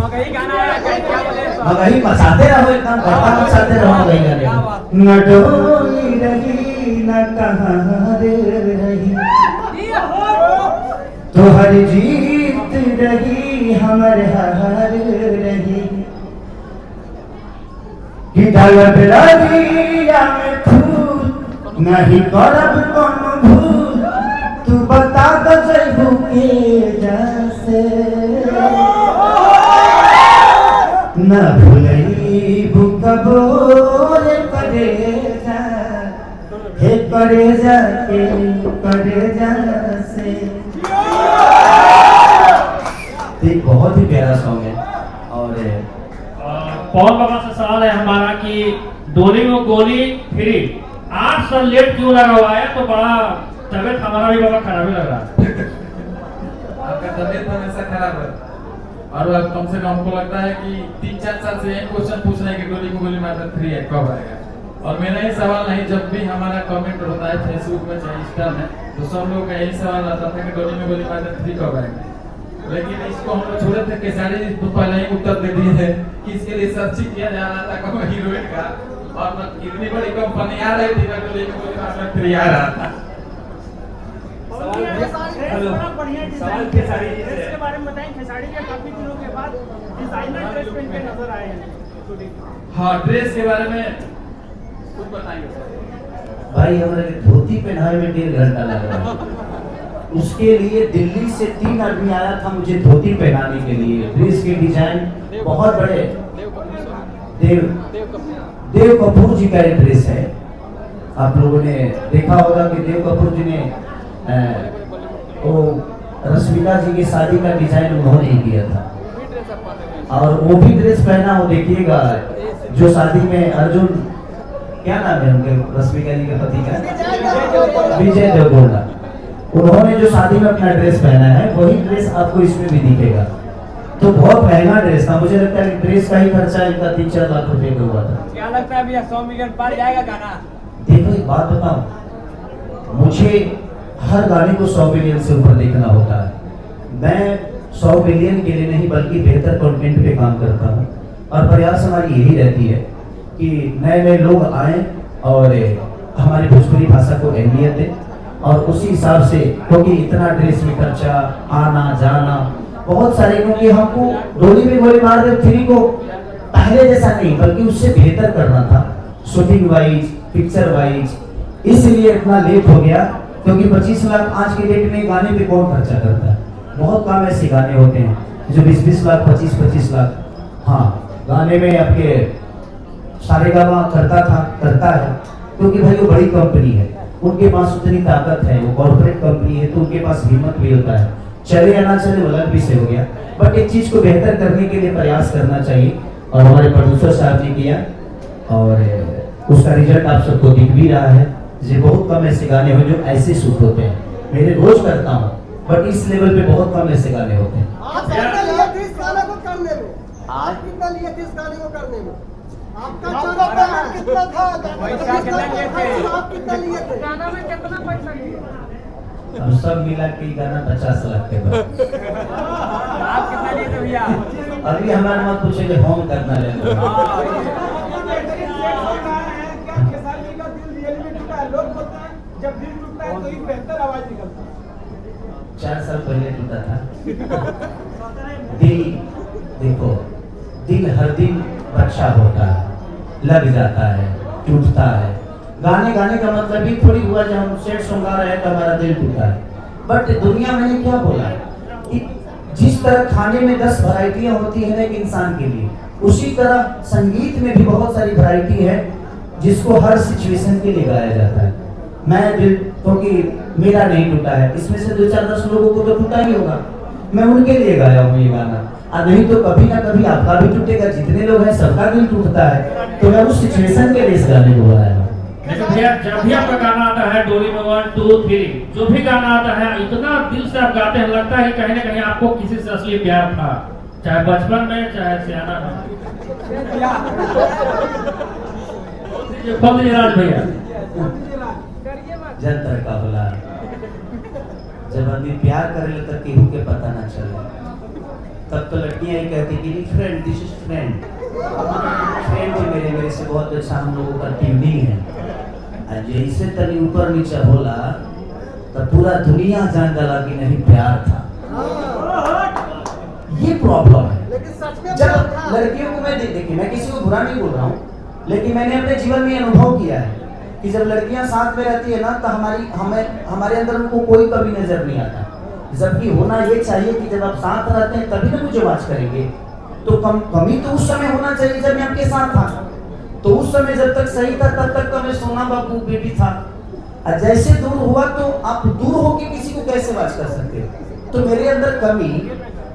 मगही मचाते रहो, एकदम घटा मचाते रहो मगही गाने। न डोली रही न कहाँ रे रही, तो हर जीत रही हमर हार रही, कि ढलत रहिया में फूल नहीं करब कोनो भूल, तू बता दो जैबू के जैसे न भूलैबू कबो रे करेजा, हे करेजा के करेजा से। एक बहुत ही प्यारा सॉन्ग है। और पवन बाबा से सवाल है हमारा कि डोली में गोली फ्री 8 साल लेट क्यों लगा हुआ है? तो बड़ा तबियत हमारा भी बाबा खराब ही लग रहा है। आपका तबियत हमेशा खराब है और कम से कम हमको लगता है कि 3-4 साल से एक क्वेश्चन पूछ रहे हैं कि डोली को गोली मारकर फ्री है कब आएगा। और मेरा ही सवाल नहीं, जब भी हमारा कमेंट होता है फेसबुक में चाहे इंस्टा में, तो सब लोगों का यही सवाल आता था कि डोली में गोली मारकर फ्री कब आएगा। लेकिन इसको हम लोग छोड़े थे केसारी तो पहले ही उत्तर दे दिए थे कि इसके लिए सर्चिंग किया जा रहा था कब हीरोइन का, और इतनी बड़ी कंपनी आ रही थी ना डोली में गोली मारकर फ्री आ रहा था। सवाल खेसारी के बारे में बताएं। खेसारी के काफी दिनों के बाद डिजाइनर ड्रेस पहन के नजर आए हैं। हाँ, ड्रेस के बारे में कुछ बताएंगे भाई? हमारे धोती पहनावे में 1.5 घंटा लग रहा है। उसके लिए दिल्ली से 3 आदमी आया था मुझे धोती पहनाने के लिए। ड्रेस के डिजाइन बहुत बड़े, देव कपूर जी का ये ड्रेस है। आप लोगों ने देखा होगा कि देव कपूर जी ने वो रश्मिका जी की शादी का डिजाइन उन्होंने ही किया था, और वो भी ड्रेस पहना हो। देखिएगा जो शादी में अर्जुन, क्या नाम है उनके, रश्मिका जी के पति का, विजय देवगोड़ा, उन्होंने जो शादी में अपना ड्रेस पहना है वही ड्रेस आपको इसमें भी दिखेगा। तो बहुत महंगा ड्रेस था, मुझे लगता है कि ड्रेस का ही खर्चा इनका 3-4 लाख रुपए का हुआ था। क्या लगता है भैया 100 मिलियन पार जाएगा गाना? देखो एक बात बताओ, मुझे हर गाने को 100 मिलियन से ऊपर देखना होता है। मैं 100 मिलियन के लिए नहीं बल्कि बेहतर कंटेंट पे काम करता हूँ, और प्रयास हमारी यही रहती है कि नए नए लोग आए और हमारी भोजपुरी भाषा को अहमियत दें, और उसी हिसाब से, क्योंकि इतना ड्रेस में खर्चा, आना जाना बहुत सारे, क्योंकि हमको डोली में गोली मार दे फ्री को पहले जैसा नहीं बल्कि उससे बेहतर करना था, शूटिंग वाइज, पिक्चर वाइज। इसलिए इतना लेट हो गया, क्योंकि 25 लाख आज की डेट में गाने पे कौन खर्चा करता है? बहुत कम ऐसे गाने होते हैं जो 20-20 लाख, 25-25 लाख। हाँ, गाने में आपके सारेगामा करता है, क्योंकि भाई वो बड़ी कंपनी है, उनके पास उतनी ताकत है, वो कॉर्पोरेट कंपनी है, तो उनके पास हिम्मत भी होता है। चले या ना चले वो अलग विषय हो गया, बट एक चीज को बेहतर करने के लिए प्रयास करना चाहिए, और हमारे प्रोड्यूसर साहब ने किया, और उसका रिजल्ट आप सबको दिख भी रहा है। ये बहुत कम ऐसे गाने हैं जो ऐसे शूट होते हैं, मेरे रोज करता हूँ, बट इस लेवल पे बहुत कम ऐसे गाने होते हैं। आज कितना लिए थे इस गाने को करने में? आज कितना लिए थे इस गाने को करने में? आपका चंदा पेमेंट कितना था? पैसा कितना लिए थे? आप कितना लिए थे? गाना में कितना पैसा लिए? अब सब मिला के गाना 50 लाख के बाद। आप कितना लिए थे भैया? अभी हमारे मत पूछे कि होम करना ले। लोग बोलते हैं जब दिल टूटता है तो ही बेहतर आवाज निकलता है। 4 साल पहले टूटा था दिल। देखो, दिल हर दिन अच्छा होता है, लग जाता है, टूटता है। गाने गाने का मतलब ही थोड़ी हुआ जब हम सेट सॉन्ग गा रहे हैं तो हमारा दिल टूटा है। बट दुनिया में क्या बोला कि जिस तरह खाने में 10 वैरायटियां होती है ना एक इंसान के लिए, उसी तरह संगीत में भी बहुत सारी वैरायटी है जिसको हर सिचुएशन के लिए गाया जाता है। मैं दिल, क्योंकि मेरा नहीं टूटा है, इसमें से 2-4-10 लोगों को तो टूटा ही होगा, मैं उनके लिए गाया हूँ ये गाना। नहीं तो कभी ना कभी आपका भी टूटेगा, जितने लोग हैं सबका दिल टूटता है, तो मैं उस सिचुएशन के लिए इस गाने को गाया हूँ। लेकिन भैया जब भी आपका गाना आता है डोली में 1, 2, 3 जो भी गाना आता है इतना दिल से आप गाते हैं, लगता है कहीं ना कहीं आपको किसी से असली प्यार था, चाहे बचपन में चाहे सियाना में। राज भैया जंतर का बोला, जब आदमी प्यार करे तो केहू के पता ना चले, तब तो लड़कियां ही कहती कि friend, this is friend. Friend भी मेरे से बहुत अच्छा हम लोगों का ट्यूनिंग है। जैसे तनी ऊपर नीचे होला तो पूरा दुनिया जान डाला कि नहीं प्यार था। ये प्रॉब्लम है। लेकिन सच में जब प्यार था। लड़कियों को मैं देखिए, मैं किसी को बुरा नहीं बोल रहा हूँ, लेकिन मैंने अपने जीवन में अनुभव किया है कि जब लड़कियां साथ में रहती है ना तो हमारे अंदर उनको कोई कभी नजर नहीं आता। जबकि होना ये चाहिए कि जब आप साथ रहते हैं तभी ना मुझे वाच करेंगे। तो कमी तो उस समय होना चाहिए जब मैं आपके साथ था। तो उस समय जब तक सही था तब तक तो मैं सोना बाबू बेबी था। और जैसे दूर हुआ तो आप दूर होके किसी को कैसे वाच कर सकते हो? तो मेरे अंदर कमी,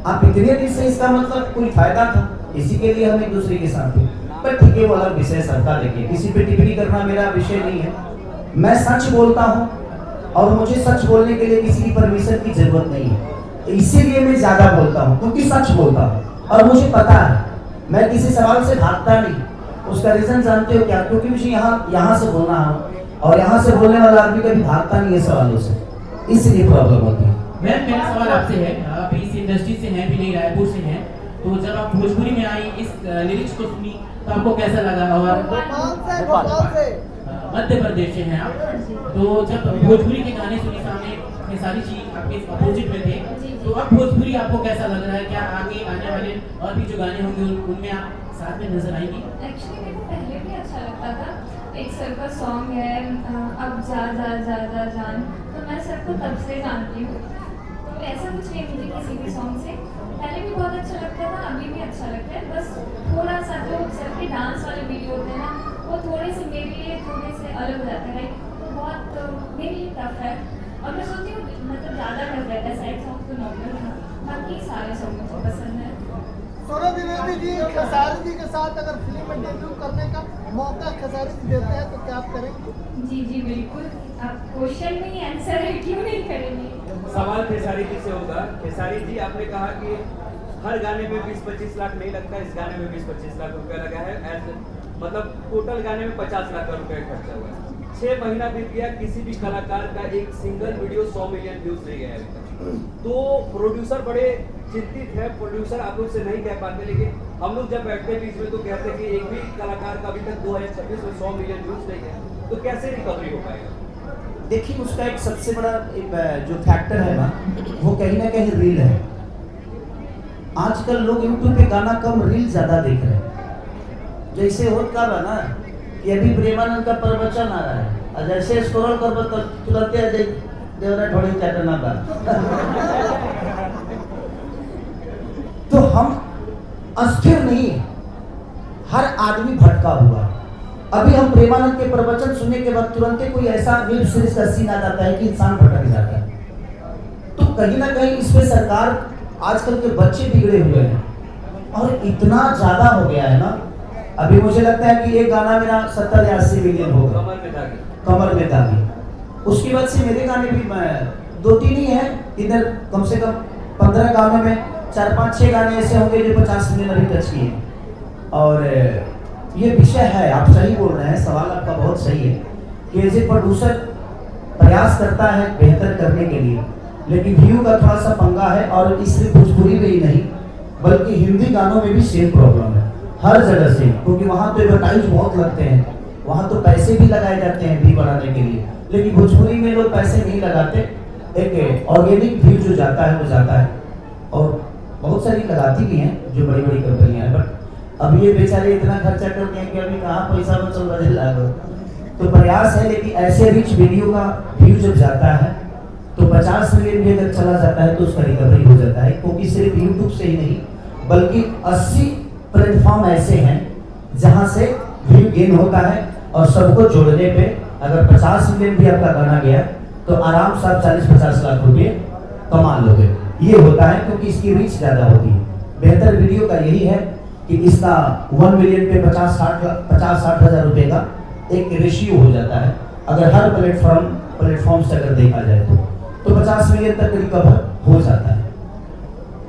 आप इतने दिन से, इसका मतलब कोई फायदा था, इसी के लिए हम एक दूसरे के साथ थे। पर ठीक है, वो अलग विषय सरकार देखिए, किसी पे टिप्पणी करना मेरा विषय नहीं है। मैं सच बोलता हूँ और मुझे सच बोलने के लिए किसी की परमिशन की जरूरत नहीं है। इसीलिए मैं ज्यादा बोलता हूँ क्योंकि सच बोलता हूँ और मुझे पता है मैं किसी सवाल से भागता नहीं। उसका रीजन जानते हो क्या? क्योंकि मुझे यहाँ से बोलना है और यहाँ से बोलने वाला आदमी कभी भागता नहीं है सवालों से, इसलिए प्रॉब्लम होती है। मैम, मेरा सवाल आपसे है, आप इस इंडस्ट्री से हैं भी नहीं, रायपुर से हैं, तो जब आप भोजपुरी में आई, इस लिरिक्स को सुनी तो आपको कैसा लगा? और भोपाल से मध्य प्रदेश से हैं आप, तो जब भोजपुरी के गाने सुनी, सामने खेसारी जी आपके अपोजिट में थे, तो अब भोजपुरी आपको कैसा लग रहा है? क्या आगे आने वाले और भी जो गाने होंगे उनमें आप साथ में नजर आएंगी? एक्चुअली मेरे को पहले भी अच्छा लगता था। एक सर का सॉन्ग है अब जा जा जा जा जान, तो मैं सर को तब से जानती हूँ। तो ऐसा कुछ नहीं मुझे किसी भी सॉन्ग से, पहले भी बहुत अच्छा लगता था, अभी भी अच्छा लगता है। बस थोड़ा सा जो सर के डांस वाले वीडियो होते हैं ना, वो थोड़े से मेरे लिए थोड़े से अलग हो जाते हैं, बहुत मेरे लिए टफ है। और मैं सोचती हूँ मतलब ज़्यादा टफ रहता है, साइड सॉन्ग तो नॉर्मल था, बाकी सारे सॉन्ग मुझे पसंद है। सौरभ द्विवेदी जी खेसारी जी के साथ अगर फिल्म में डेब्यू करने का मौका खेसारी जी देते हैं तो क्या आप करेंगे? जी जी बिल्कुल, आप क्वेश्चन में ही आंसर है, क्यों नहीं करेंगे। सवाल खेसारी जी से होगा। खेसारी जी, आपने कहा कि हर गाने में 20-25 लाख नहीं लगता, इस गाने में 20-25 लाख रुपया लगा है। मतलब टोटल गाने में 50 लाख रुपया खर्चा हुआ है। 6 महीना बीत गया, किसी भी कलाकार का एक सिंगल वीडियो 100 मिलियन व्यूज नहीं गया अभी तक। तो प्रोड्यूसर बड़े चिंतित है। प्रोड्यूसर आप लोग से नहीं कह पाते, लेकिन हम लोग जब बैठते बीच में तो कहते हैं कि एक भी कलाकार का अभी तक 2026 में 100 मिलियन व्यूज नहीं है, तो कैसे रिकवरी हो पाएगा? देखिए, उसका एक सबसे बड़ा जो फैक्टर है ना, वो कहीं ना कहीं रील है। आजकल लोग यूट्यूब पे गाना कम, रील ज्यादा देख रहे हैं। जैसे होत का बना कि अभी प्रेमानंद का प्रवचन आ रहा है और जैसे स्क्रॉल कर तुरंत देवरा ढोड़ी चटना बा। तो हम अस्थिर नहीं, हर आदमी भटका हुआ। अभी हम प्रेमानंद के प्रवचन सुनने के बाद तुरंत कोई ऐसा वेब सीरीज का सीन आ जाता है कि इंसान भटक जाता है। तो कहीं ना कहीं इस पे सरकार, आजकल के बच्चे बिगड़े हुए हैं और इतना ज्यादा हो गया है ना। अभी मुझे लगता है कि एक गाना मेरा 70 या 80 मिलियन होगा, कमर में दागी। उसके बाद से मेरे गाने भी 2-3 ही है इधर, कम से कम 15 गानों में 4-5-6 गाने ऐसे होंगे जो 50 मिलियन अभी टच किए। और ये विषय है, आप सही बोल रहे हैं, सवाल आपका बहुत सही है कि एज ए प्रोड्यूसर प्रयास करता है बेहतर करने के लिए, लेकिन व्यू का थोड़ा सा पंगा है। और इसलिए भोजपुरी में ही नहीं बल्कि हिंदी गानों में भी सेम प्रॉब्लम है हर जगह से, क्योंकि वहाँ तो एडवर्टाइज बहुत लगते हैं, वहाँ तो पैसे भी लगाए जाते हैं व्यू बढ़ाने के लिए। लेकिन भोजपुरी में लोग पैसे नहीं लगाते, एक ऑर्गेनिक व्यू जो जाता है वो जाता है। और बहुत सारी लगाती भी हैं जो बड़ी बड़ी कंपनियां हैं, बट अब ये बेचारे इतना खर्चा करते हैं कि अभी कहाँ पैसा बचल बजे लागो। तो प्रयास है, लेकिन ऐसे रिच वीडियो का व्यू जब जाता है तो 50 मिलियन भी अगर चला जाता है तो उसका रिकवरी हो जाता है, क्योंकि सिर्फ यूट्यूब से ही नहीं बल्कि 80 प्लेटफॉर्म ऐसे हैं जहां से व्यू गेन होता है। और सबको जोड़ने पे अगर 50 मिलियन भी आपका गाना गया तो आराम से आप 40-50 लाख रुपए कमा लोगे। ये होता है क्योंकि इसकी रीच ज़्यादा होती है। बेहतर वीडियो का यही है कि इसका 1 मिलियन पे 50-60 हज़ार रुपये का एक रेशियो हो जाता है। अगर हर प्लेटफॉर्म से अगर देखा जाए तो 50 मिलियन तक रिकवर हो जाता है।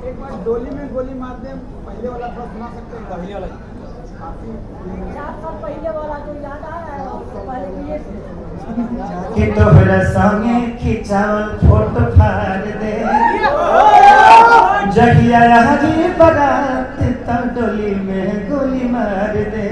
एक बार डोली में गोली मार दे, पहले वाला थोड़ा सुना सकते हैं? पहले वाला 4 साल पहले वाला जो याद आ रहा है उसको पहले भी ये कि तोहरा संगे खिंचावल फोटो फाड़ दे, जहिया जी बारात तो डोली में गोली मार दे।